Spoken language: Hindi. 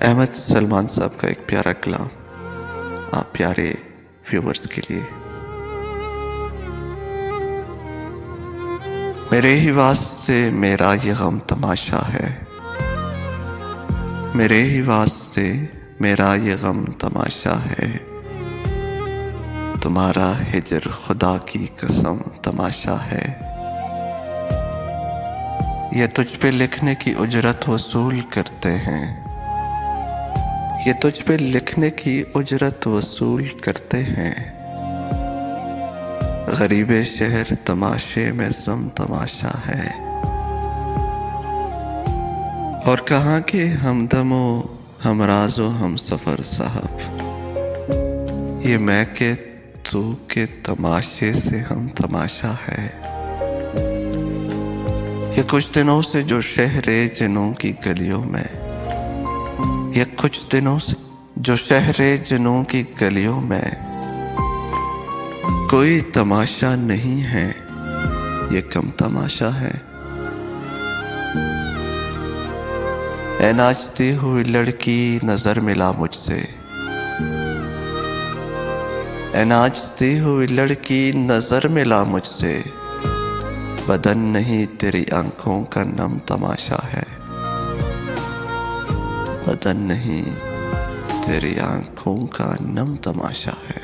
अहमद सलमान साहब का एक प्यारा कलाम आप प्यारे व्यूवर्स के लिए। मेरे ही वास्ते मेरा ये गम तमाशा है, मेरे ही वास्ते मेरा ये गम तमाशा है, तुम्हारा हिजर खुदा की कसम तमाशा है। ये तुझ पे लिखने की उजरत वसूल करते हैं, ये तुझ पे लिखने की उजरत वसूल करते हैं। गरीबे शहर तमाशे में सम तमाशा है, और कहाँ के हमदमो हमराजो हम सफर साहब, ये मैं के तू के तमाशे से हम तमाशा है। ये कुछ दिनों से जो शहरे जिनों की गलियों में, ये कुछ दिनों से जो शहरे जिनों की गलियों में कोई तमाशा नहीं है, ये कम तमाशा है। ऐ नाचती हुई लड़की नजर मिला मुझसे, ऐ नाचती हुई लड़की नजर मिला मुझसे, बदन नहीं तेरी आंखों का नम तमाशा है, बदन नहीं तेरी आंखों का नम तमाशा है।